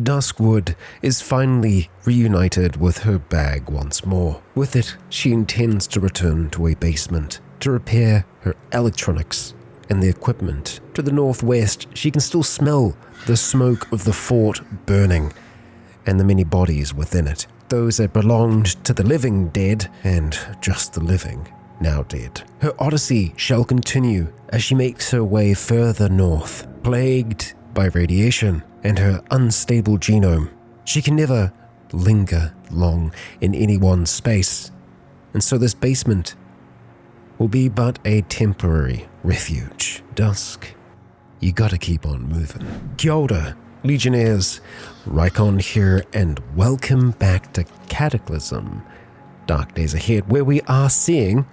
Duskwood is finally reunited with her bag once more. With it, she intends to return to a basement to repair her electronics and the equipment. To the northwest, she can still smell the smoke of the fort burning and the many bodies within it. Those that belonged to the living dead and just the living now dead. Her odyssey shall continue as she makes her way further north, plagued by radiation and her unstable genome. She can never linger long in any one space, and so this basement will be but a temporary refuge. Dusk, you gotta keep on moving. Kia ora, Legionnaires, Rycon here, and welcome back to Cataclysm Dark Days Ahead, where we are seeing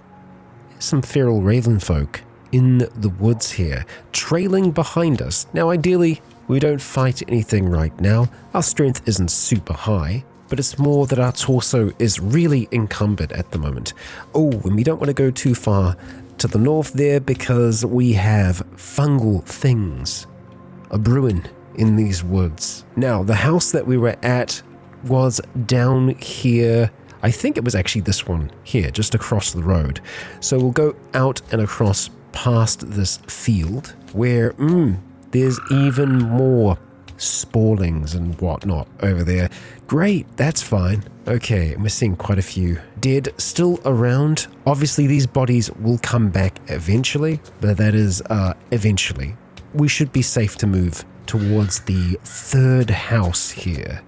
some feral raven folk in the woods here, trailing behind us. Now ideally, we don't fight anything right now. Our strength isn't super high, but it's more that our torso is really encumbered at the moment. Oh, and we don't want to go too far to the north there because we have fungal things a-brewing in these woods. Now, the house that we were at was down here. I think it was actually this one here, just across the road. So we'll go out and across past this field where, there's even more spawlings and whatnot over there. Great, that's fine. Okay, and we're seeing quite a few dead still around. Obviously, these bodies will come back eventually, but that is eventually. We should be safe to move towards the third house here.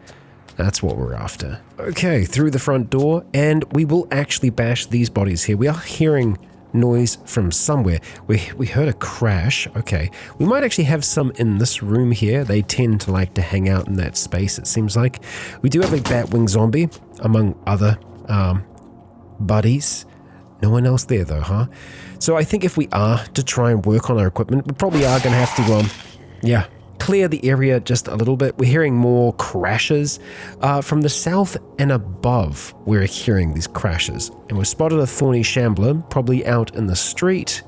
That's what we're after. Okay, through the front door, and we will actually bash these bodies here. We are hearing noise from somewhere. We heard a crash. Okay, we might actually have some in this room here. They tend to like to hang out in that space, it seems like. We do have a batwing zombie, among other buddies. No one else there though, huh? So I think if we are to try and work on our equipment, we probably are going to have to, clear the area just a little bit. We're hearing more crashes from the south and above. We're hearing these crashes, and we've spotted a thorny shambler probably out in the street.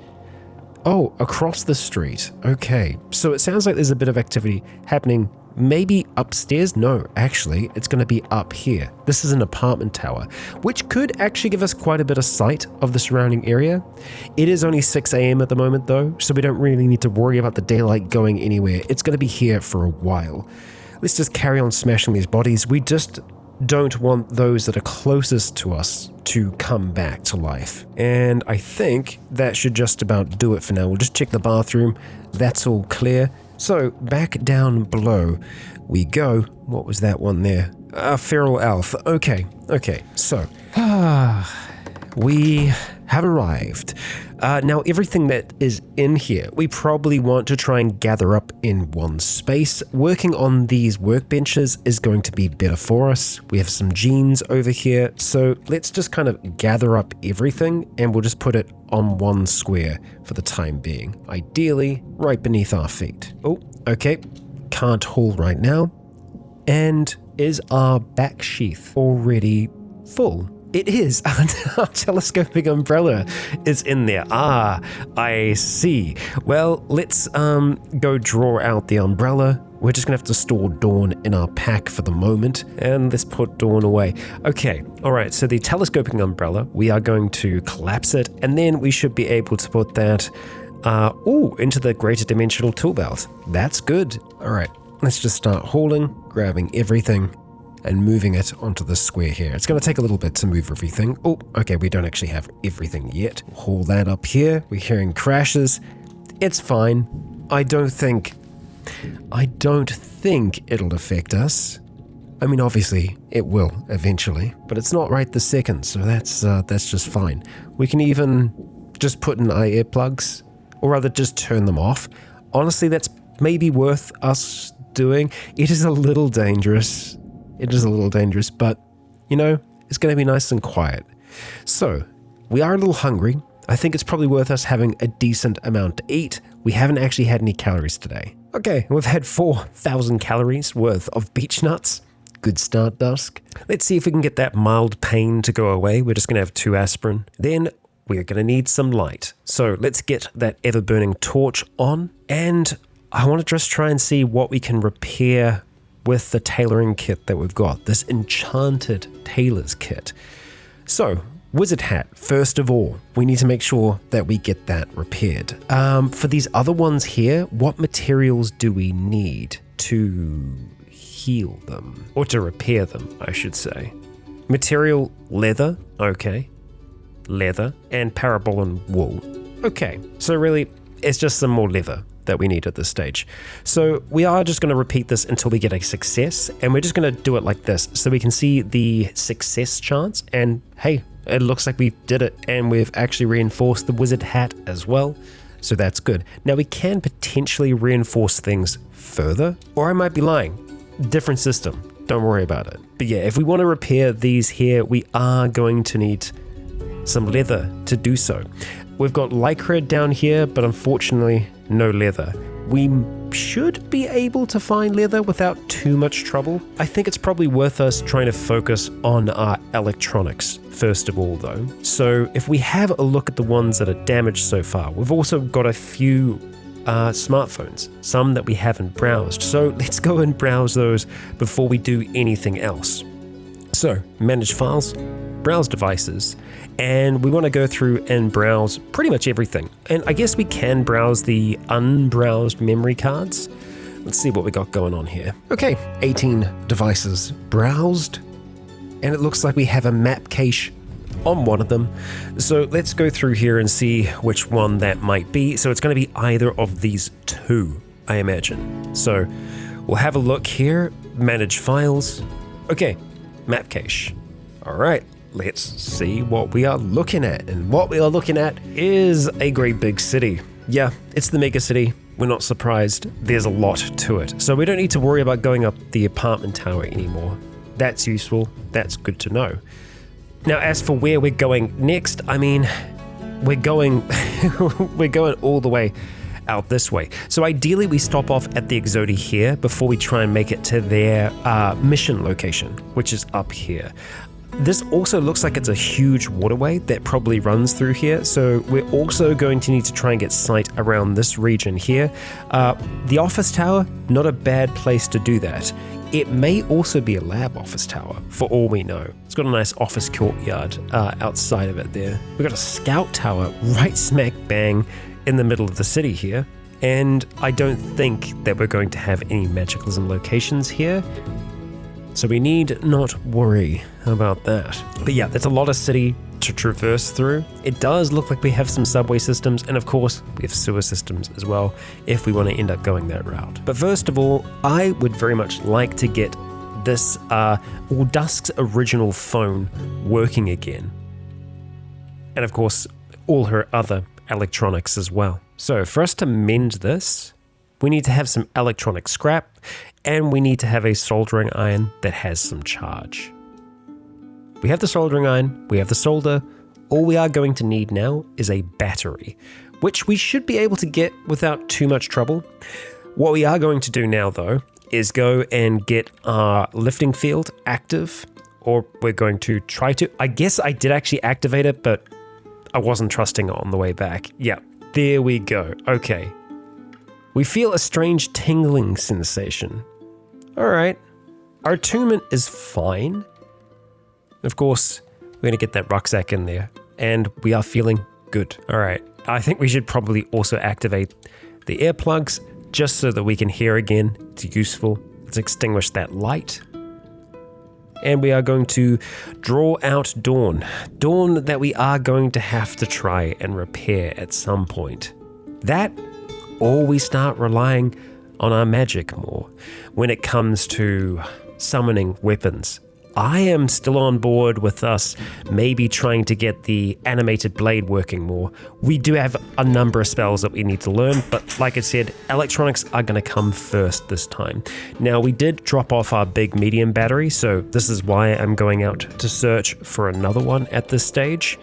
Oh, across the street. Okay, so it sounds like there's a bit of activity happening. Maybe upstairs? No, actually, it's going to be up here. This is an apartment tower, which could actually give us quite a bit of sight of the surrounding area. It is only 6 a.m. at the moment, though, so we don't really need to worry about the daylight going anywhere. It's going to be here for a while. Let's just carry on smashing these bodies. We just don't want those that are closest to us to come back to life. And I think that should just about do it for now. We'll just check the bathroom. That's all clear. So, back down below we go. What was that one there? Feral elf. Okay, so, we have arrived. Now, everything that is in here, we probably want to try and gather up in one space. Working on these workbenches is going to be better for us. We have some genes over here, so let's just kind of gather up everything, and we'll just put it on one square for the time being. Ideally, right beneath our feet. Oh, okay. Can't haul right now. And is our back sheath already full? It is. Our telescoping umbrella is in there. I see. Well, let's go draw out the umbrella. We're just gonna have to store Dawn in our pack for the moment, and let's put Dawn away. Okay, all right, so the telescoping umbrella, we are going to collapse it, and then we should be able to put that into the greater dimensional tool belt. That's good. All right, let's just start hauling, grabbing everything, and moving it onto the square here. It's going to take a little bit to move everything. Oh, okay, we don't actually have everything yet. Haul that up here. We're hearing crashes. It's fine. I don't think it'll affect us. I mean, obviously, it will eventually, but it's not right this second, so that's just fine. We can even just put in our earplugs, or rather just turn them off. Honestly, that's maybe worth us doing. It is a little dangerous. But, it's going to be nice and quiet. So, we are a little hungry. I think it's probably worth us having a decent amount to eat. We haven't actually had any calories today. Okay, we've had 4,000 calories worth of beech nuts. Good start, Dusk. Let's see if we can get that mild pain to go away. We're just going to have 2 aspirin. Then we're going to need some light. So let's get that ever-burning torch on. And I want to just try and see what we can repair with the tailoring kit that we've got, this enchanted tailor's kit. So, wizard hat, first of all, we need to make sure that we get that repaired. For these other ones here, what materials do we need to heal them? Or to repair them, I should say. Material, leather, okay. Leather, and parabolan wool. Okay, so really, it's just some more leather that we need at this stage. So we are just going to repeat this until we get a success, and we're just going to do it like this so we can see the success chance, and hey, it looks like we did it, and we've actually reinforced the wizard hat as well, so that's good. Now we can potentially reinforce things further, or I might be lying. Different system, don't worry about it. But yeah, if we want to repair these here, we are going to need some leather to do so. We've got lycra down here, but unfortunately no leather. We should be able to find leather without too much trouble. I think it's probably worth us trying to focus on our electronics first of all though. So if we have a look at the ones that are damaged so far, we've also got a few smartphones, some that we haven't browsed. So let's go and browse those before we do anything else. So manage files, browse devices, and we want to go through and browse pretty much everything. And I guess we can browse the unbrowsed memory cards. Let's see what we got going on here. Okay, 18 devices browsed, and it looks like we have a map cache on one of them. So let's go through here and see which one that might be. So it's going to be either of these two, I imagine. So we'll have a look here, manage files. Okay, map cache. All right. Let's see what we are looking at. And what we are looking at is a great big city. Yeah, it's the mega city. We're not surprised. There's a lot to it. So we don't need to worry about going up the apartment tower anymore. That's useful. That's good to know. Now, as for where we're going next, I mean, we're going all the way out this way. So ideally we stop off at the Exodi here before we try and make it to their mission location, which is up here. This also looks like it's a huge waterway that probably runs through here, so we're also going to need to try and get sight around this region here. The office tower, not a bad place to do that. It may also be a lab office tower, for all we know. It's got a nice office courtyard outside of it there. We've got a scout tower right smack bang in the middle of the city here, and I don't think that we're going to have any magicalism locations here. So we need not worry about that. But yeah, there's a lot of city to traverse through. It does look like we have some subway systems, and of course we have sewer systems as well if we want to end up going that route. But first of all, I would very much like to get this Dusk's original phone working again. And of course, all her other electronics as well. So for us to mend this, we need to have some electronic scrap, and we need to have a soldering iron that has some charge. We have the soldering iron, we have the solder. All we are going to need now is a battery, which we should be able to get without too much trouble. What we are going to do now though is go and get our lifting field active, or we're going to try to. I guess I did actually activate it, but I wasn't trusting it on the way back. Yeah, there we go. Okay. We feel a strange tingling sensation. All right, our attunement is fine. Of course, we're going to get that rucksack in there, and we are feeling good. All right, I think we should probably also activate the earplugs just so that we can hear again. It's useful. Let's extinguish that light. And we are going to draw out Dawn. Dawn that we are going to have to try and repair at some point. That, or we start relying on our magic more when it comes to summoning weapons. I am still on board with us maybe trying to get the animated blade working more. We do have a number of spells that we need to learn, but like I said, electronics are going to come first this time. Now, we did drop off our big medium battery, so this is why I'm going out to search for another one at this stage.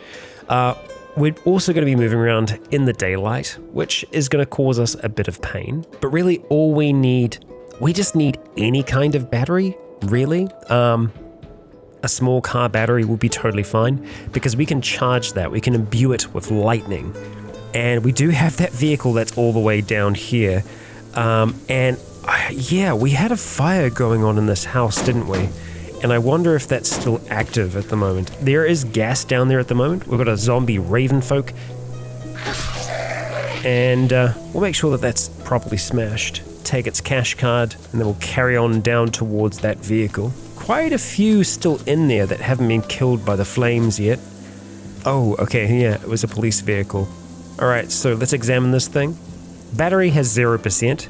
We're also going to be moving around in the daylight, which is going to cause us a bit of pain. But really, all we just need any kind of battery, really. A small car battery will be totally fine because we can charge that. We can imbue it with lightning. And we do have that vehicle that's all the way down here. And Yeah, we had a fire going on in this house, didn't we? And I wonder if that's still active at the moment. There is gas down there at the moment. We've got a zombie raven folk. And we'll make sure that that's properly smashed. Take its cash card, and then we'll carry on down towards that vehicle. Quite a few still in there that haven't been killed by the flames yet. Oh, okay, yeah, it was a police vehicle. Alright, so let's examine this thing. Battery has 0%.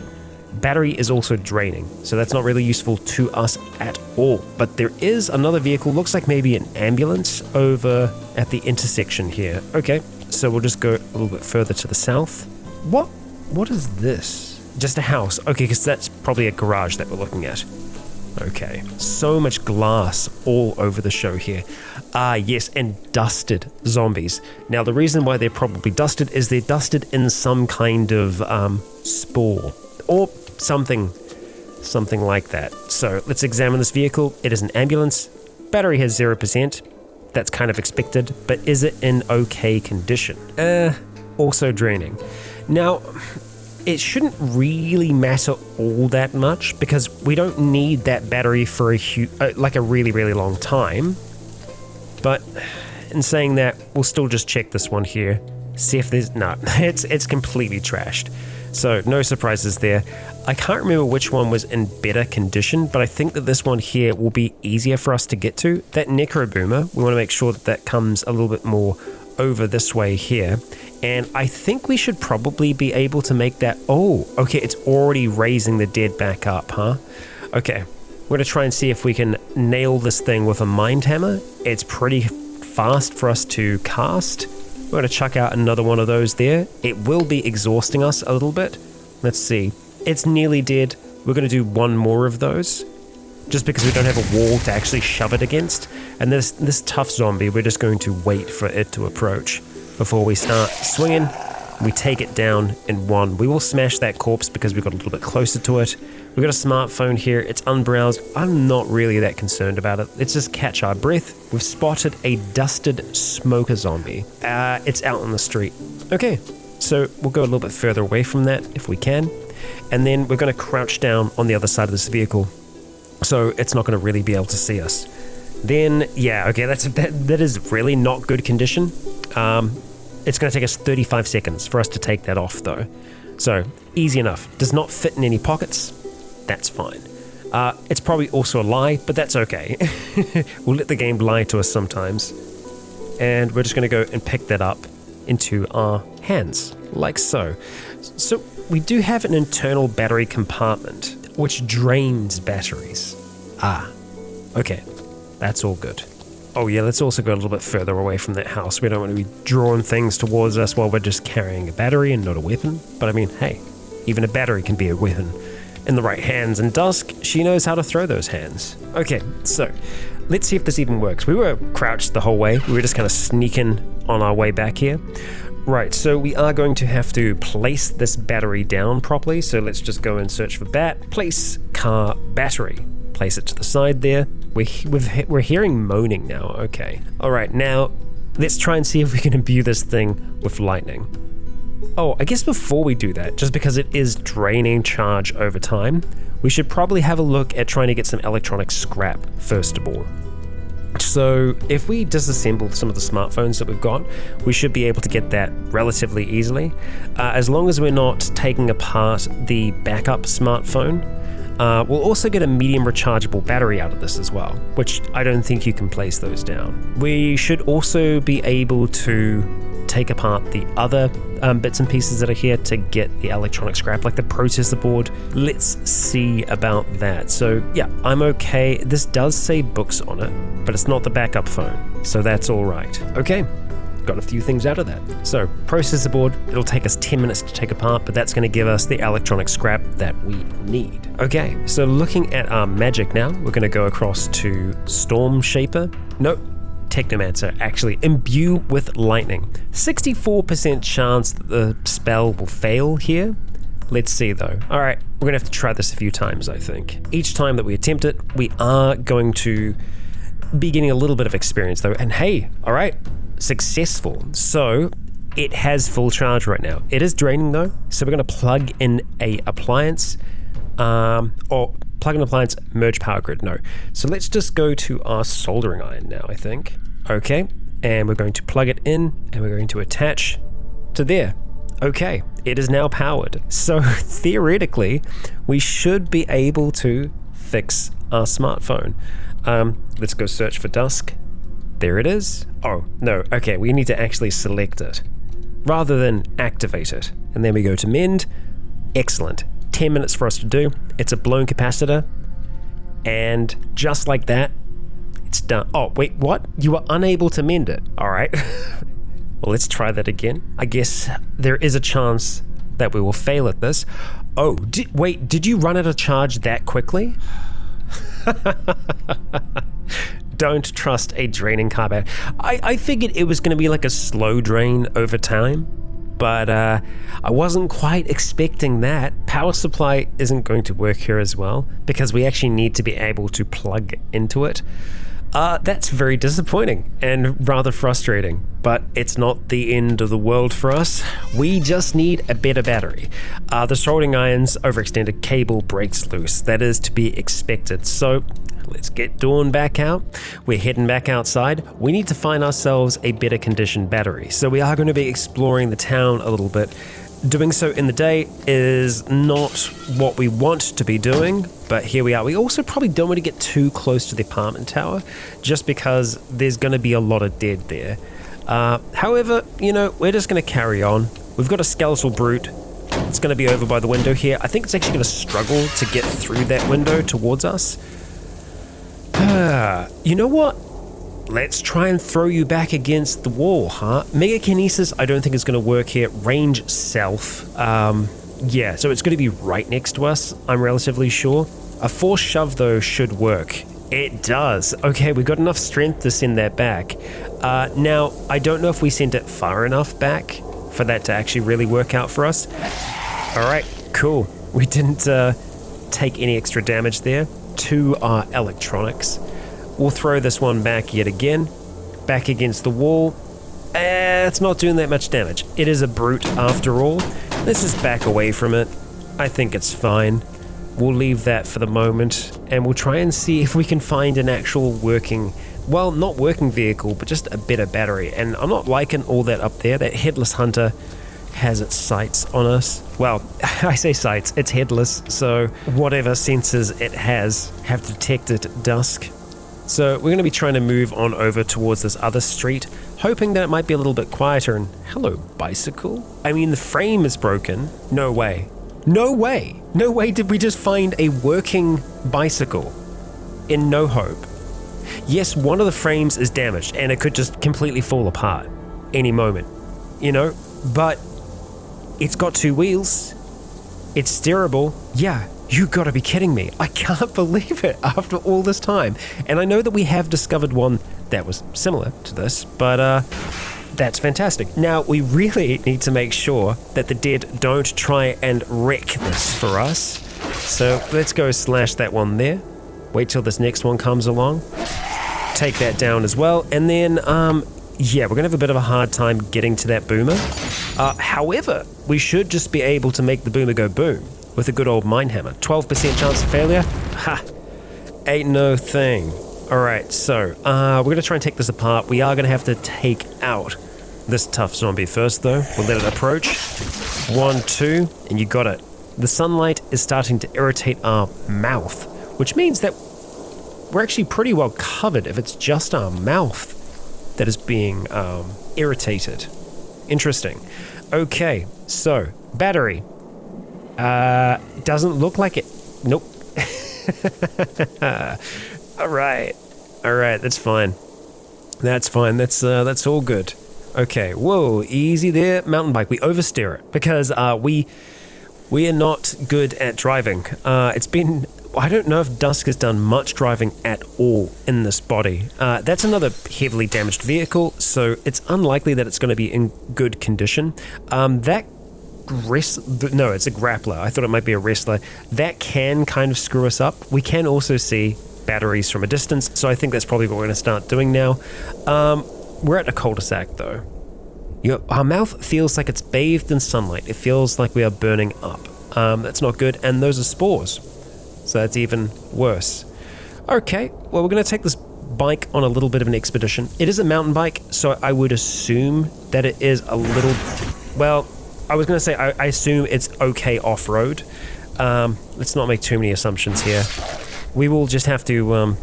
Battery is also draining, so that's not really useful to us at all. But there is another vehicle, looks like maybe an ambulance over at the intersection here. Okay, so we'll just go a little bit further to the south. What is this? Just a house. Okay, because that's probably a garage that we're looking at. Okay, so much glass all over the show here. Ah, yes, and dusted zombies. Now, the reason why they're probably dusted is they're dusted in some kind of spore or something like that. So let's examine this vehicle. It is an ambulance. Battery has 0%. That's kind of expected, but is it in okay condition? Also draining. Now, it shouldn't really matter all that much because we don't need that battery for a really, really long time. But in saying that, we'll still just check this one here. See if there's... No, it's completely trashed. So no surprises there. I can't remember which one was in better condition, but I think that this one here will be easier for us to get to. That Necro Boomer, we want to make sure that that comes a little bit more over this way here. And I think we should probably be able to make that... Oh, okay, it's already raising the dead back up, huh? Okay, we're going to try and see if we can nail this thing with a mind hammer. It's pretty fast for us to cast. We're going to chuck out another one of those there. It will be exhausting us a little bit. Let's see. It's nearly dead. We're going to do one more of those, just because we don't have a wall to actually shove it against. And this tough zombie, we're just going to wait for it to approach before we start swinging. We take it down in one. We will smash that corpse because we got a little bit closer to it. We've got a smartphone here. It's unbrowsed. I'm not really that concerned about it. Let's just catch our breath. We've spotted a dusted smoker zombie. It's out on the street. Okay, so we'll go a little bit further away from that if we can. And then we're going to crouch down on the other side of this vehicle, so it's not going to really be able to see us. Then, yeah, okay, that is really not good condition. It's going to take us 35 seconds for us to take that off, though. So, easy enough. Does not fit in any pockets. That's fine. It's probably also a lie, but that's okay. We'll let the game lie to us sometimes. And we're just going to go and pick that up into our hands, like so. So, we do have an internal battery compartment, which drains batteries. Ah, okay. That's all good. Oh yeah, let's also go a little bit further away from that house. We don't want to be drawing things towards us while we're just carrying a battery and not a weapon. But I mean, hey, even a battery can be a weapon in the right hands. And Dusk, she knows how to throw those hands. Okay, so let's see if this even works. We were crouched the whole way. We were just kind of sneaking on our way back here. Right, so we are going to have to place this battery down properly. So let's just go and search for place car battery. Place it to the side there. We're hearing moaning now. Okay. All right, now let's try and see if we can imbue this thing with lightning. Oh, I guess before we do that, just because it is draining charge over time, we should probably have a look at trying to get some electronic scrap first of all. So if we disassemble some of the smartphones that we've got, we should be able to get that relatively easily. As long as we're not taking apart the backup smartphone. We'll also get a medium rechargeable battery out of this as well, which I don't think you can place those down. We should also be able to take apart the other bits and pieces that are here to get the electronic scrap, like the processor board. Let's see about that. So yeah, I'm okay. This does say books on it, but it's not the backup phone, so that's all right. Okay. Got a few things out of that. So processor board, it'll take us 10 minutes to take apart, but that's going to give us the electronic scrap that we need. Okay, so looking at our magic now, we're going to go across to Storm Shaper. Nope, Technomancer, actually. Imbue with lightning. 64% chance that the spell will fail here. Let's see though. All right, we're going to have to try this a few times, I think. Each time that we attempt it, we are going to be getting a little bit of experience though. And hey, all right, successful. So it has full charge right now. It is draining though, so we're going to plug in a appliance. Or plug-in appliance, merge power grid, no. So let's just go to our soldering iron now, I think. Okay, and we're going to plug it in, and we're going to attach to there. Okay, it is now powered. So theoretically, we should be able to fix our smartphone. Let's go search for Dusk. There it is. Oh, no, okay, we need to actually select it rather than activate it. And then we go to mend. Excellent. 10 minutes for us to do. It's a blown capacitor. And just like that, it's done. Oh, wait, what? You were unable to mend it. All right. Well, let's try that again. I guess there is a chance that we will fail at this. Oh, did you run out of charge that quickly? Don't trust a draining car battery. I figured it was going to be like a slow drain over time, but I wasn't quite expecting that. Power supply isn't going to work here as well because we actually need to be able to plug into it. That's very disappointing and rather frustrating, but it's not the end of the world for us. We just need a better battery. The soldering iron's overextended cable breaks loose. That is to be expected. So let's get Dawn back out. We're heading back outside. We need to find ourselves a better conditioned battery. So we are going to be exploring the town a little bit. Doing so in the day is not what we want to be doing, but here we are. We also probably don't want to get too close to the apartment tower, just because there's going to be a lot of dead there. However, we're just going to carry on. We've got a skeletal brute. It's going to be over by the window here. I think it's actually going to struggle to get through that window towards us. You know what? Let's try and throw you back against the wall, huh? Mega Kinesis, I don't think is going to work here. Range Self. Yeah, so it's going to be right next to us, I'm relatively sure. A force shove, though, should work. It does. Okay, we've got enough strength to send that back. Now, I don't know if we sent it far enough back for that to actually really work out for us. All right, cool. We didn't take any extra damage there to our electronics. We'll throw this one back yet again, back against the wall. It's not doing that much damage. It is a brute after all. Let's just back away from it. I think it's fine. We'll leave that for the moment, and we'll try and see if we can find an actual working, well, not working vehicle, but just a better battery. And I'm not liking all that up there. That headless hunter has its sights on us. Well, I say sights, it's headless, so whatever sensors it has have detected Dusk. So we're going to be trying to move on over towards this other street, hoping that it might be a little bit quieter. And hello, bicycle? I mean, the frame is broken. No way. No way. No way did we just find a working bicycle in No Hope. Yes, one of the frames is damaged and it could just completely fall apart any moment, but it's got two wheels. It's steerable. Yeah. You gotta be kidding me. I can't believe it after all this time. And I know that we have discovered one that was similar to this, but that's fantastic. Now, we really need to make sure that the dead don't try and wreck this for us. So let's go slash that one there. Wait till this next one comes along. Take that down as well. And then, yeah, we're gonna have a bit of a hard time getting to that boomer. However, we should just be able to make the boomer go boom with a good old mine hammer. 12% chance of failure? Ha! Ain't no thing. Alright, so, we're gonna try and take this apart. We are gonna have to take out this tough zombie first, though. We'll let it approach. 1, 2, and you got it. The sunlight is starting to irritate our mouth, which means that we're actually pretty well covered if it's just our mouth that is being irritated. Interesting. Okay, so, battery. Doesn't look like it. Nope. All right, that's fine. That's fine. That's all good. Okay. Whoa, easy there, mountain bike. We oversteer it because we are not good at driving. I don't know if Dusk has done much driving at all in this body. That's another heavily damaged vehicle, so it's unlikely that it's going to be in good condition. No, it's a grappler. I thought it might be a wrestler. That can kind of screw us up. We can also see batteries from a distance, so I think that's probably what we're going to start doing now. We're at a cul-de-sac, though. Our mouth feels like it's bathed in sunlight. It feels like we are burning up. That's not good. And those are spores. So that's even worse. Okay, well, we're going to take this bike on a little bit of an expedition. It is a mountain bike, so I would assume that it is a little... Well, I was going to say I assume it's okay off-road. Let's not make too many assumptions here. We will just have to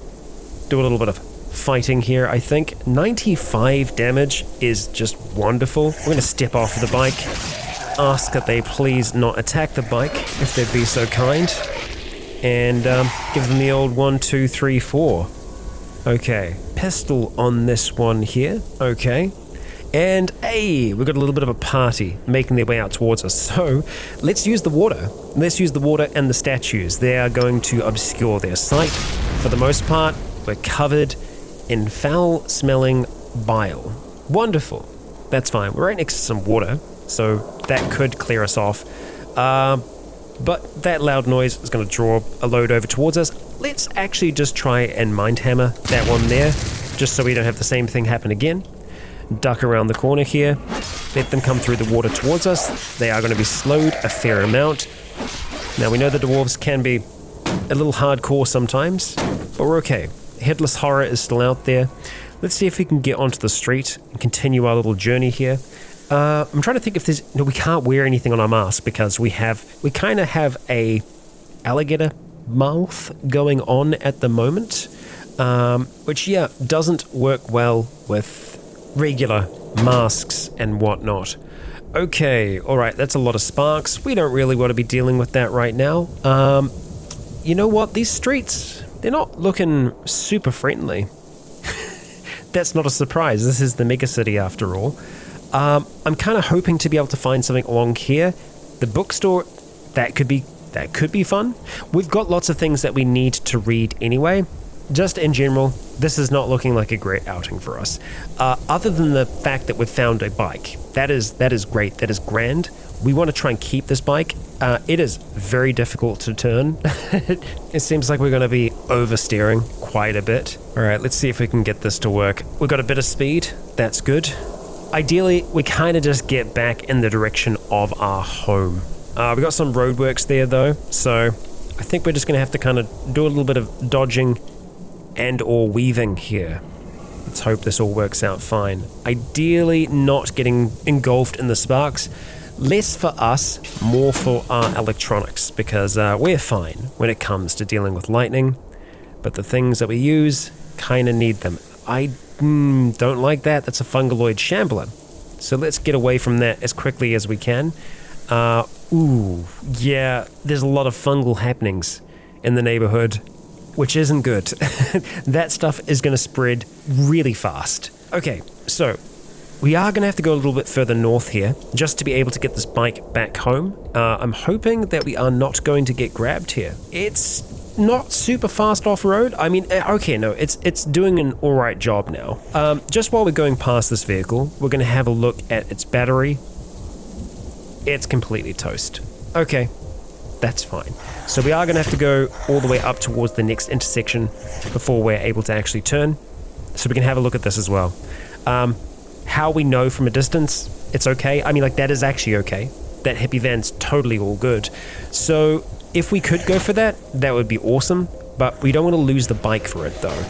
do a little bit of fighting here, I think. 95 damage is just wonderful. We're going to step off the bike. Ask that they please not attack the bike, if they'd be so kind. And give them the old 1, 2, 3, 4. Okay, pistol on this one here. Okay. And hey, we've got a little bit of a party making their way out towards us. So let's use the water. Let's use the water and the statues. They are going to obscure their sight. For the most part, we're covered in foul-smelling bile. Wonderful. That's fine. We're right next to some water, so that could clear us off. But that loud noise is going to draw a load over towards us. Let's actually just try and mind hammer that one there, just so we don't have the same thing happen again. Duck around the corner here. Let them come through the water towards us. They are going to be slowed a fair amount. Now we know the dwarves can be a little hardcore sometimes, but we're okay. Headless Horror is still out there. Let's see if we can get onto the street and continue our little journey here. I'm trying to think if there's... No, we can't wear anything on our mask because we kind of have a alligator mouth going on at the moment, which, yeah, doesn't work well with regular masks and whatnot. Okay, alright, that's a lot of sparks. We don't really want to be dealing with that right now. You know what? These streets, they're not looking super friendly. That's not a surprise. This is the megacity after all. I'm kind of hoping to be able to find something along here. The bookstore, that could be fun. We've got lots of things that we need to read anyway. Just in general, this is not looking like a great outing for us. Other than the fact that we've found a bike. That is great. That is grand. We want to try and keep this bike. It is very difficult to turn. It seems like we're going to be oversteering quite a bit. All right, let's see if we can get this to work. We've got a bit of speed. That's good. Ideally, we kind of just get back in the direction of our home. We got some roadworks there though, so I think we're just going to have to kind of do a little bit of dodging and or weaving here. Let's hope this all works out fine. Ideally not getting engulfed in the sparks. Less for us, more for our electronics, because we're fine when it comes to dealing with lightning, but the things that we use kind of need them. I don't like that. That's a fungaloid shambler. So let's get away from that as quickly as we can. Ooh, yeah, there's a lot of fungal happenings in the neighborhood, which isn't good. That stuff is going to spread really fast. Okay, so we are going to have to go a little bit further north here just to be able to get this bike back home. I'm hoping that we are not going to get grabbed here. It's not super fast off-road. I mean, okay, no, it's doing an alright job now. Just while we're going past this vehicle, we're going to have a look at its battery. It's completely toast. Okay, that's fine. So we are going to have to go all the way up towards the next intersection before we're able to actually turn. So we can have a look at this as well. How we know from a distance it's okay. I mean, like, that is actually okay. That hippie van's totally all good. So if we could go for that, that would be awesome. But we don't want to lose the bike for it though.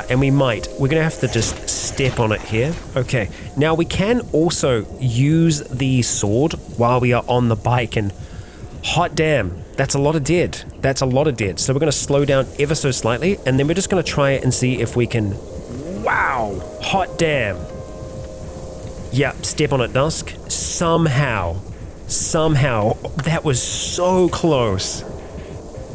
And we might. We're going to have to just step on it here. Okay. Now we can also use the sword while we are on the bike, and hot damn, that's a lot of dead. That's a lot of dead. So we're going to slow down ever so slightly, and then we're just going to try it and see if we can... Wow! Hot damn. Yeah, step on it, Dusk. Somehow, that was so close.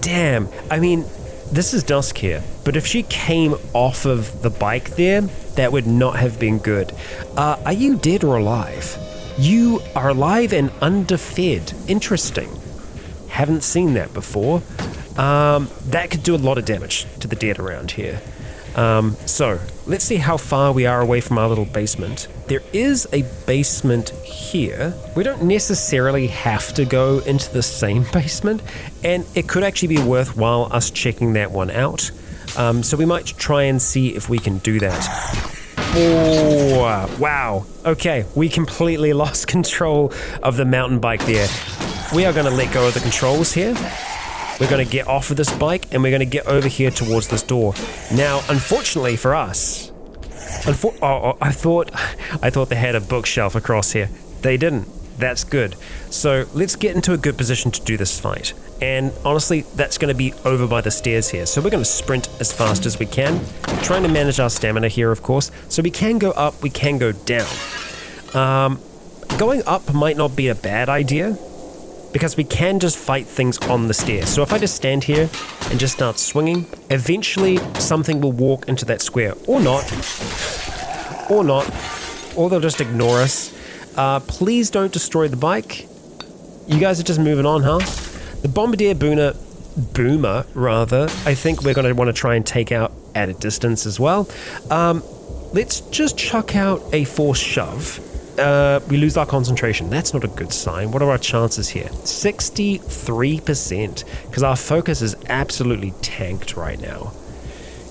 Damn. I mean, this is Dusk here, but if she came off of the bike there, that would not have been good. Are you dead or alive? You are alive and underfed. Interesting. Haven't seen that before. That could do a lot of damage to the dead around here. So, let's see how far we are away from our little basement. There is a basement here. We don't necessarily have to go into the same basement, and it could actually be worthwhile us checking that one out. So we might try and see if we can do that. Oh, wow. Okay, we completely lost control of the mountain bike there. we are going to let go of the controls here. We're going to get off of this bike and we're going to get over here towards this door. Now, unfortunately for us, I thought they had a bookshelf across here. They didn't. That's good. So let's get into a good position to do this fight. And honestly, that's going to be over by the stairs here. So we're going to sprint as fast as we can, trying to manage our stamina here, of course. So we can go up, we can go down. Going up might not be a bad idea, because we can just fight things on the stairs. So if I just stand here and just start swinging, eventually something will walk into that square. Or not. Or they'll just ignore us. Please don't destroy the bike. You guys are just moving on, huh? The Bombardier Boomer, I think we're going to want to try and take out at a distance as well. Let's just chuck out a force shove. We lose our concentration. That's not a good sign. What are our chances here? 63%, because our focus is absolutely tanked right now.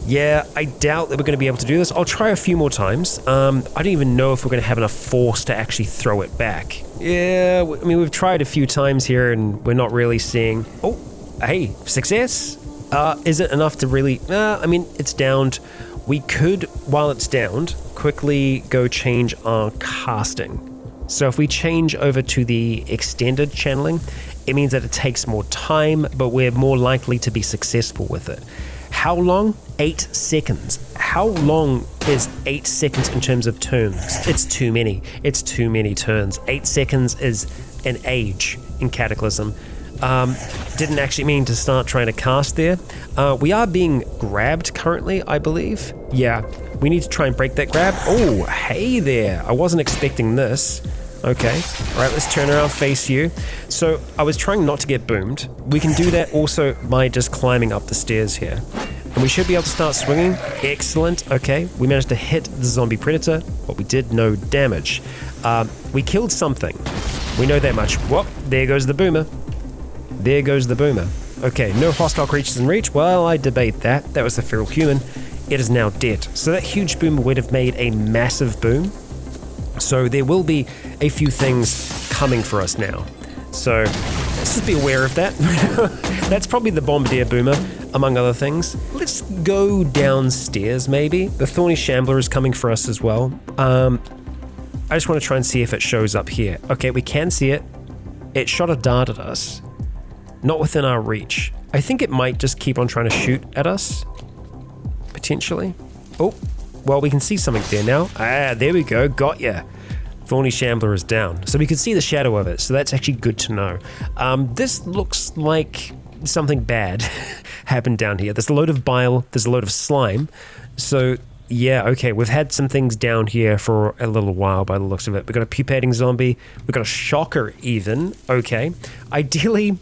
Yeah, I doubt that we're going to be able to do this. I'll try a few more times. I don't even know if we're going to have enough force to actually throw it back. Yeah, I mean, we've tried a few times here and we're not really seeing... Oh, hey, success? Is it enough to really... I mean, it's downed. We could, while it's downed, quickly go change our casting. So if we change over to the extended channeling, it means that it takes more time, but we're more likely to be successful with it. How long? 8 seconds. How long is 8 seconds in terms of turns? It's too many. It's too many turns. 8 seconds is an age in Cataclysm. Didn't actually mean to start trying to cast there. We are being grabbed currently, I believe. Yeah, we need to try and break that grab. Oh, hey there. I wasn't expecting this. Okay, all right, let's turn around, face you. So I was trying not to get boomed. We can do that also by just climbing up the stairs here. And we should be able to start swinging. Excellent. Okay, we managed to hit the zombie predator, but we did no damage. We killed something. We know that much. Whoop, there goes the boomer. There goes the boomer. Okay, no hostile creatures in reach. Well, I debate that. That was a feral human. It is now dead. So that huge boomer would have made a massive boom. So there will be a few things coming for us now. So let's just be aware of that. That's probably the Bombardier Boomer, among other things. Let's go downstairs, maybe. The Thorny Shambler is coming for us as well. I just want to try and see if it shows up here. Okay, we can see it. It shot a dart at us. Not within our reach. I think it might just keep on trying to shoot at us. Potentially. Oh, well, we can see something there now. Ah, there we go. Got ya. Thorny Shambler is down. So we can see the shadow of it. So that's actually good to know. This looks like something bad happened down here. There's a load of bile. There's a load of slime. So yeah, okay. We've had some things down here for a little while by the looks of it. We've got a pupating zombie. We've got a shocker even. Okay. Ideally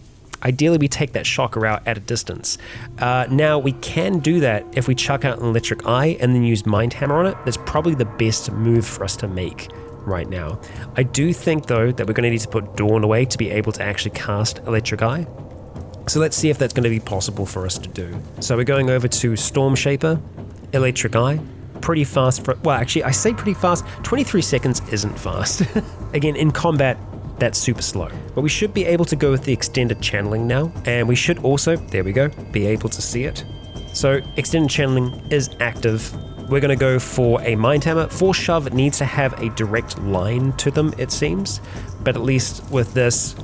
we take that shocker out at a distance. Now, we can do that if we chuck out an electric eye and then use Mind Hammer on it. That's probably the best move for us to make right now. I do think, though, that we're going to need to put Dawn away to be able to actually cast electric eye. So let's see if that's going to be possible for us to do. So we're going over to Storm Shaper, electric eye. Pretty fast. Well, actually, I say pretty fast. 23 seconds isn't fast. Again, in combat, that's super slow. But we should be able to go with the extended channeling now. And we should also, there we go, be able to see it. So extended channeling is active. We're going to go for a Mind Hammer. Force Shove needs to have a direct line to them, it seems. But at least with this,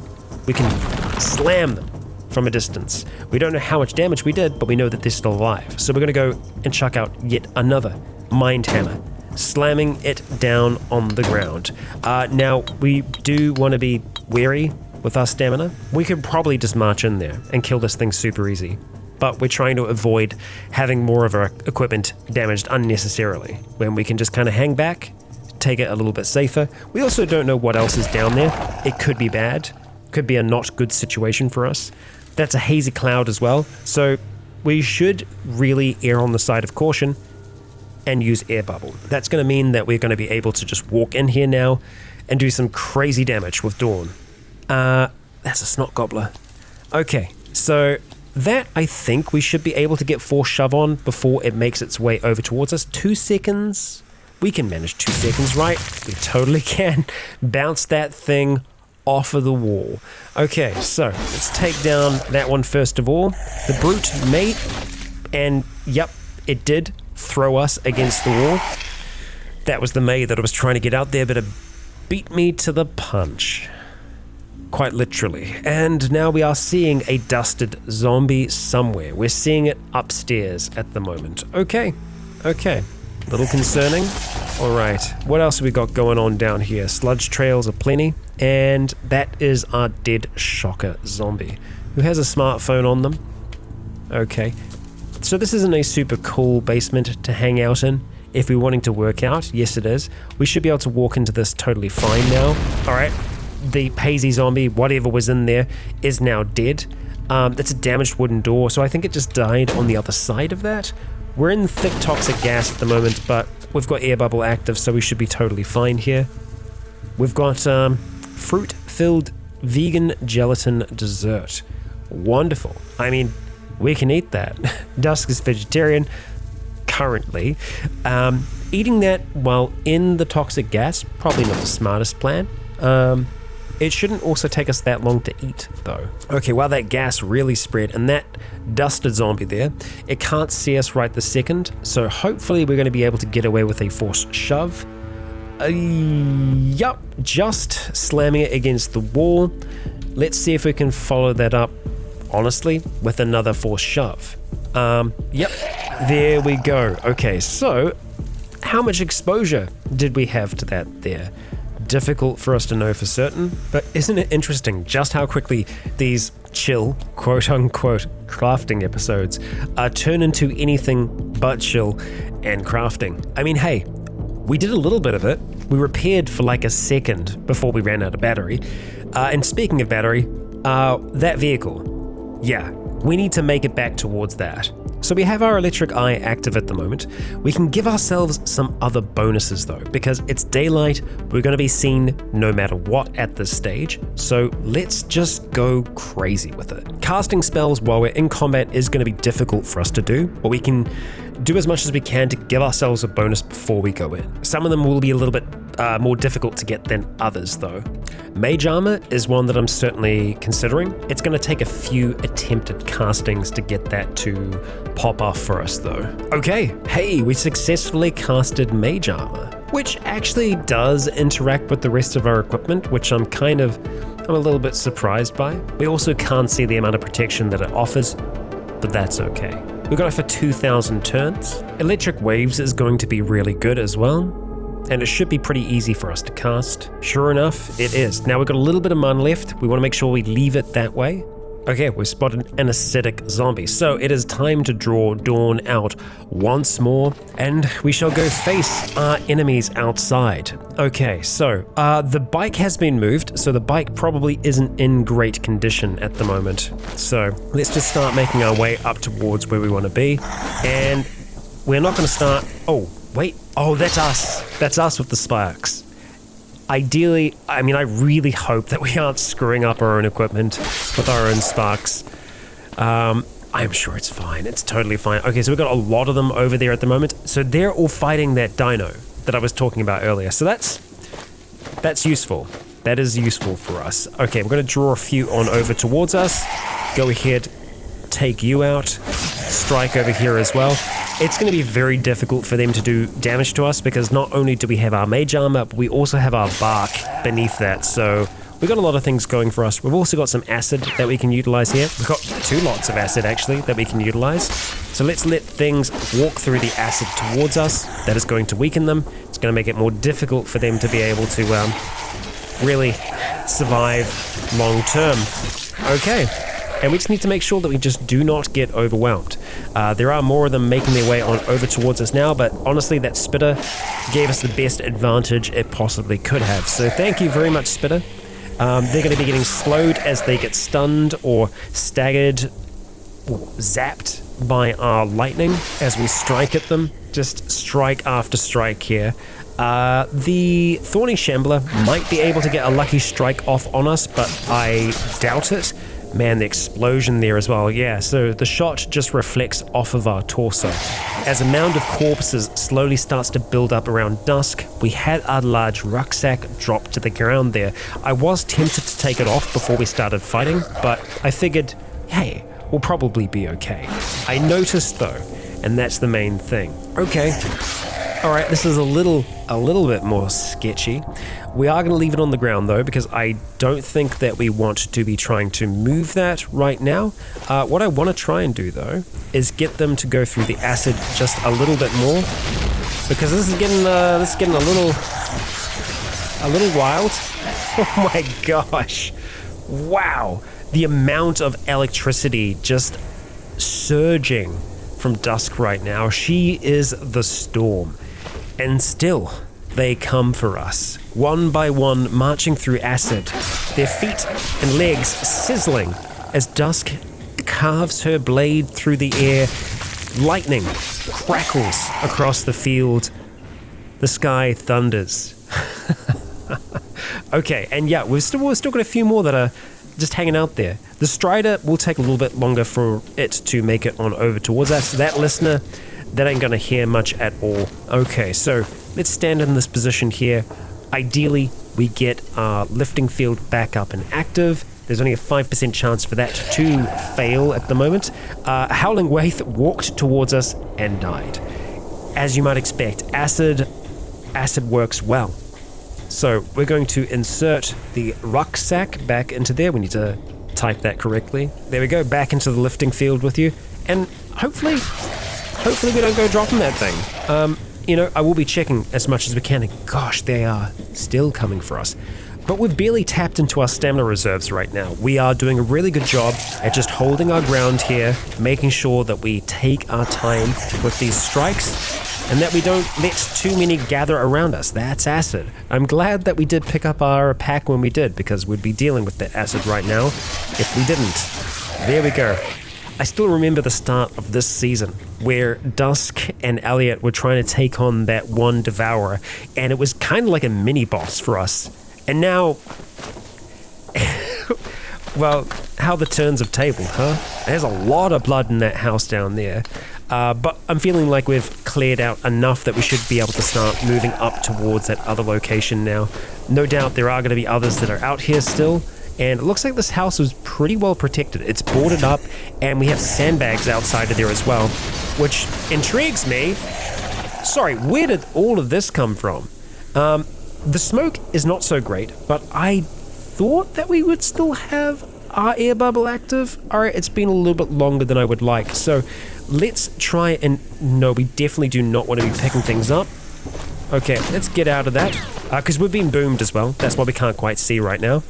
we can slam them from a distance. We don't know how much damage we did, but we know that they're still alive. So we're going to go and chuck out yet another Mind Hammer, slamming it down on the ground. Now, we do want to be wary with our stamina. We could probably just march in there and kill this thing super easy, but we're trying to avoid having more of our equipment damaged unnecessarily, when we can just kind of hang back, take it a little bit safer. We also don't know what else is down there. It could be bad, could be a not good situation for us. That's a hazy cloud as well, so we should really err on the side of caution and use air bubble. That's going to mean that we're going to be able to just walk in here now and do some crazy damage with Dawn. That's a snot gobbler. Okay, so that I think we should be able to get Force Shove on before it makes its way over towards us. 2 seconds. We can manage 2 seconds, right? We totally can. Bounce that thing off of the wall. Okay, so let's take down that one first of all. The brute mate, and yep, it did throw us against the wall. That was the May that I was trying to get out there, but it beat me to the punch. Quite literally. And now we are seeing a dusted zombie somewhere. We're seeing it upstairs at the moment. Okay. Little concerning. Alright, what else have we got going on down here? Sludge trails are plenty. And that is our dead shocker zombie, who has a smartphone on them. Okay. So this isn't a super cool basement to hang out in. If we're wanting to work out, yes it is. We should be able to walk into this totally fine now. Alright, the Paisy zombie, whatever was in there, is now dead. That's a damaged wooden door, so I think it just died on the other side of that. We're in thick toxic gas at the moment, but we've got air bubble active, so we should be totally fine here. We've got fruit-filled vegan gelatin dessert. Wonderful. I mean, we can eat that. Dusk is vegetarian. Currently, eating that while in the toxic gas, probably not the smartest plan. It shouldn't also take us that long to eat, though. Okay, while that gas really spread, and that dusted zombie there, it can't see us right this second, so hopefully we're going to be able to get away with a forced shove. Yup, just slamming it against the wall. Let's see if we can follow that up, honestly, with another forced shove. Yep, there we go. Okay, so how much exposure did we have to that there? Difficult for us to know for certain, but isn't it interesting just how quickly these chill, quote-unquote, crafting episodes turn into anything but chill and crafting? I mean, hey, we did a little bit of it. We repaired for like a second before we ran out of battery. And speaking of battery, that vehicle, yeah, we need to make it back towards that. So we have our electric eye active at the moment. We can give ourselves some other bonuses though, because it's daylight, we're going to be seen no matter what at this stage, so let's just go crazy with it. Casting spells while we're in combat is going to be difficult for us to do, but we can do as much as we can to give ourselves a bonus before we go in. Some of them will be a little bit more difficult to get than others though. Mage armor is one that I'm certainly considering. It's going to take a few attempted castings to get that to pop off for us though. Okay, hey, we successfully casted mage armor, which actually does interact with the rest of our equipment, which I'm a little bit surprised by. We also can't see the amount of protection that it offers, but that's okay. We got it for 2,000 turns. Electric waves is going to be really good as well, and it should be pretty easy for us to cast. Sure enough, it is. Now we've got a little bit of mana left. We want to make sure we leave it that way. Okay, we've spotted an acidic zombie, so it is time to draw Dawn out once more, and we shall go face our enemies outside. Okay, so the bike has been moved, so the bike probably isn't in great condition at the moment. So let's just start making our way up towards where we want to be, and we're not going to start... Oh, wait. Oh, that's us. That's us with the sparks. Ideally, I mean, I really hope that we aren't screwing up our own equipment with our own sparks. I'm sure it's fine. It's totally fine. Okay, so we've got a lot of them over there at the moment. So they're all fighting that dino that I was talking about earlier. So that's useful. That is useful for us. Okay, we're going to draw a few on over towards us. Go ahead, take you out. Strike over here as well. It's going to be very difficult for them to do damage to us because not only do we have our mage armor, but we also have our bark beneath that. So we've got a lot of things going for us. We've also got some acid that we can utilize here. We've got 2 lots of acid actually that we can utilize. So let's let things walk through the acid towards us. That is going to weaken them. It's going to make it more difficult for them to be able to really survive long term. Okay. And we just need to make sure that we just do not get overwhelmed. There are more of them making their way on over towards us now, but honestly, that spitter gave us the best advantage it possibly could have. So thank you very much, spitter. They're going to be getting slowed as they get stunned or staggered or zapped by our lightning as we strike at them. Just strike after strike here. The Thorny Shambler might be able to get a lucky strike off on us, but I doubt it. Man, the explosion there as well. Yeah, so the shot just reflects off of our torso. As a mound of corpses slowly starts to build up around Dusk, we had our large rucksack drop to the ground there. I was tempted to take it off before we started fighting, but I figured, hey, we'll probably be okay. I noticed though, and that's the main thing. Okay. All right, this is a little bit more sketchy. We are going to leave it on the ground though, because I don't think that we want to be trying to move that right now. What I want to try and do though is get them to go through the acid just a little bit more, because this is getting a little wild. Oh my gosh! Wow, the amount of electricity just surging from Dusk right now. She is the storm. And still, they come for us, one by one, marching through acid, their feet and legs sizzling as Dusk carves her blade through the air. Lightning crackles across the field. The sky thunders. Okay, and yeah, we've still got a few more that are just hanging out there. The Strider will take a little bit longer for it to make it on over towards us. That listener, that ain't gonna hear much at all. Okay, so let's stand in this position here. Ideally, we get our lifting field back up and active. There's only a 5% chance for that to fail at the moment. Howling Wraith walked towards us and died. As you might expect, acid works well. So we're going to insert the rucksack back into there. We need to type that correctly. There we go, back into the lifting field with you. And hopefully we don't go dropping that thing. I will be checking as much as we can. And gosh, they are still coming for us. But we've barely tapped into our stamina reserves right now. We are doing a really good job at just holding our ground here, making sure that we take our time with these strikes, and that we don't let too many gather around us. That's acid. I'm glad that we did pick up our pack when we did, because we'd be dealing with that acid right now if we didn't. There we go. I still remember the start of this season where Dusk and Elliot were trying to take on that one Devourer, and it was kind of like a mini boss for us. And now, well, how the turns have tabled, huh? There's a lot of blood in that house down there. But I'm feeling like we've cleared out enough that we should be able to start moving up towards that other location now. No doubt there are going to be others that are out here still. And it looks like this house was pretty well protected. It's boarded up, and we have sandbags outside of there as well, which intrigues me. Sorry, where did all of this come from? The smoke is not so great, but I thought that we would still have our air bubble active. Alright, it's been a little bit longer than I would like, so let's try and... No, we definitely do not want to be picking things up. Okay, let's get out of that, because we've been boomed as well. That's why we can't quite see right now.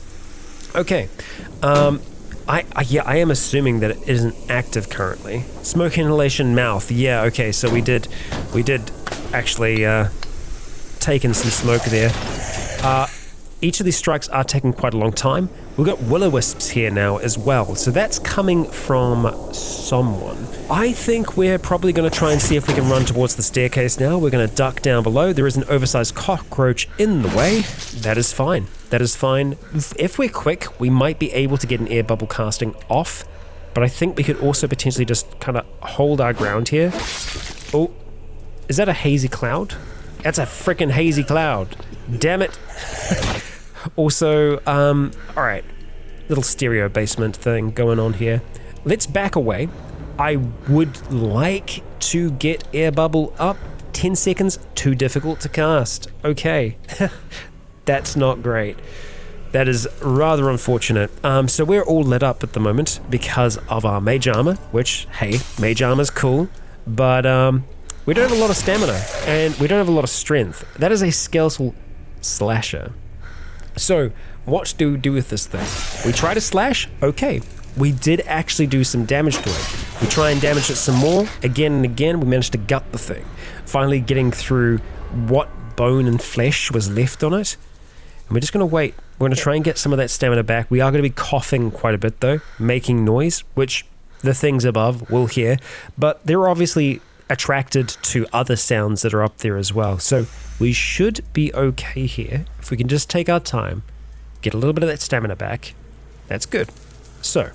Okay, I am assuming that it isn't active currently. Smoke inhalation mouth, yeah, okay, so we did actually take in some smoke there. Each of these strikes are taking quite a long time. We've got will-o-wisps here now as well, so that's coming from someone. I think we're probably going to try and see if we can run towards the staircase now. We're going to duck down below. There is an oversized cockroach in the way. That is fine. That is fine. If we're quick, we might be able to get an air bubble casting off, but I think we could also potentially just kind of hold our ground here. Oh, is that a hazy cloud? That's a freaking hazy cloud. Damn it. Also, alright, little stereo basement thing going on here. Let's back away. I would like to get air bubble up. 10 seconds, too difficult to cast. Okay, that's not great. That is rather unfortunate. So we're all lit up at the moment because of our mage armor, which, hey, mage armor's cool, but we don't have a lot of stamina, and we don't have a lot of strength. That is a skeletal slasher. So, what do we do with this thing? We try to slash? Okay. We did actually do some damage to it. We try and damage it some more. Again and again, we managed to gut the thing. Finally getting through what bone and flesh was left on it. And we're just going to wait. We're going to try and get some of that stamina back. We are going to be coughing quite a bit though, making noise, which the things above will hear. But they're obviously attracted to other sounds that are up there as well. So we should be okay here. If we can just take our time, get a little bit of that stamina back, that's good. So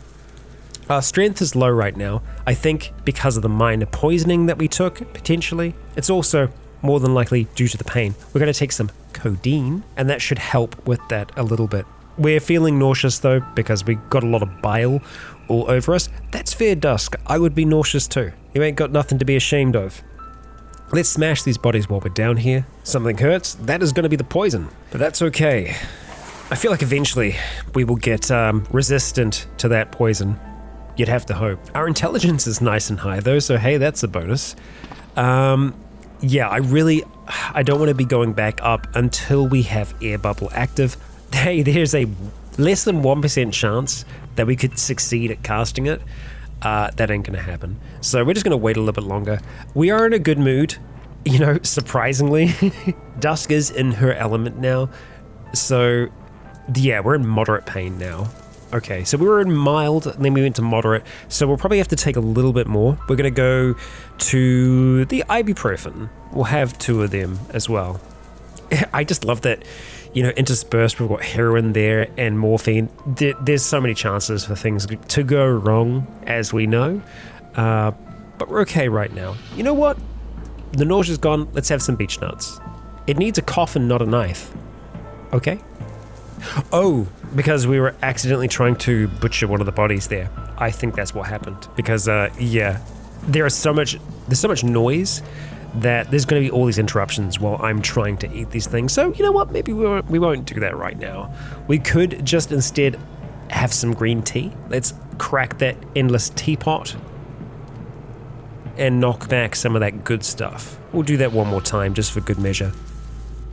Our strength is low right now, I think because of the minor poisoning that we took, potentially. It's also more than likely due to the pain. We're going to take some codeine, and that should help with that a little bit. We're feeling nauseous though, because we got a lot of bile all over us. That's fair, Dusk. I would be nauseous too. You ain't got nothing to be ashamed of. Let's smash these bodies while we're down here. Something hurts, that is going to be the poison. But that's okay. I feel like eventually we will get resistant to that poison. You'd have to hope. Our intelligence is nice and high though, so hey, that's a bonus. Yeah, I don't want to be going back up until we have air bubble active. Hey, there's a less than 1% chance that we could succeed at casting it. That ain't gonna happen. So we're just gonna wait a little bit longer. We are in a good mood, you know, surprisingly. Dusk is in her element now. So yeah, we're in moderate pain now. Okay, so we were in mild, and then we went to moderate, so we'll probably have to take a little bit more. We're going to go to the ibuprofen. We'll have 2 of them as well. I just love that, you know, interspersed, we've got heroin there and morphine. There's so many chances for things to go wrong, as we know, but we're okay right now. You know what? The nausea's gone, let's have some beech nuts. It needs a coffin, not a knife. Okay? Oh, because we were accidentally trying to butcher one of the bodies there. I think that's what happened. Because, yeah, there's so much noise that there's going to be all these interruptions while I'm trying to eat these things. So, you know what? Maybe we won't do that right now. We could just instead have some green tea. Let's crack that endless teapot and knock back some of that good stuff. We'll do that one more time just for good measure.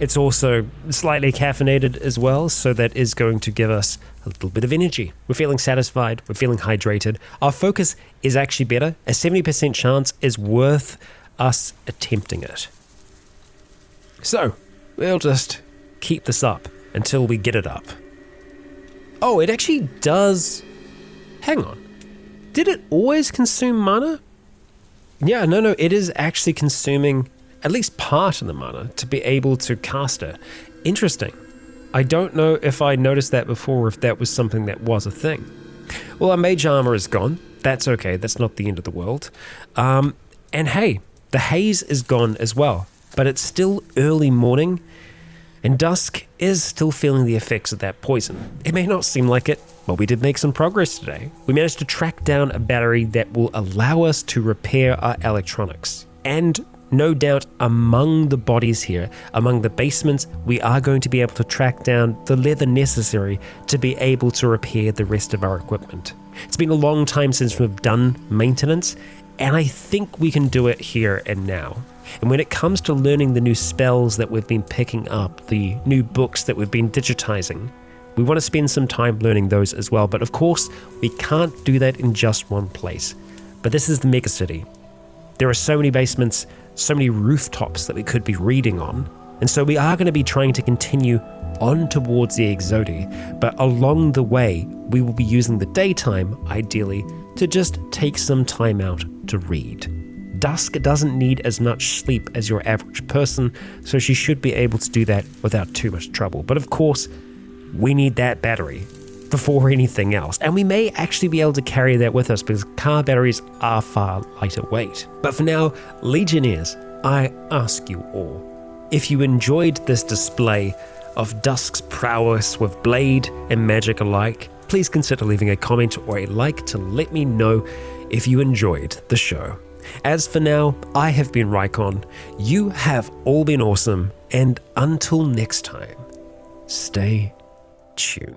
It's also slightly caffeinated as well, so that is going to give us a little bit of energy. We're feeling satisfied, we're feeling hydrated. Our focus is actually better. A 70% chance is worth us attempting it. So, we'll just keep this up until we get it up. Oh, it actually does... Hang on. Did it always consume mana? Yeah, no, it is actually consuming at least part of the mana to be able to cast it. Interesting. I don't know if I noticed that before or if that was something that was a thing. Well, our mage armor is gone. That's okay. That's not the end of the world. And hey, the haze is gone as well. But it's still early morning, and Dusk is still feeling the effects of that poison. It may not seem like it, but we did make some progress today. We managed to track down a battery that will allow us to repair our electronics. And no doubt among the bodies here, among the basements, we are going to be able to track down the leather necessary to be able to repair the rest of our equipment. It's been a long time since we've done maintenance, and I think we can do it here and now. And when it comes to learning the new spells that we've been picking up, the new books that we've been digitizing, we want to spend some time learning those as well. But of course, we can't do that in just one place. But this is the megacity. There are so many basements, so many rooftops that we could be reading on. And so we are going to be trying to continue on towards the Exodi, but along the way, we will be using the daytime, ideally, to just take some time out to read. Dusk doesn't need as much sleep as your average person, so she should be able to do that without too much trouble. But of course, we need that battery before anything else, and we may actually be able to carry that with us because car batteries are far lighter weight. But for now, Legionnaires, I ask you all, if you enjoyed this display of Dusk's prowess with blade and magic alike, please consider leaving a comment or a like to let me know if you enjoyed the show. As for now, I have been Rycon, you have all been awesome, and until next time, stay tuned.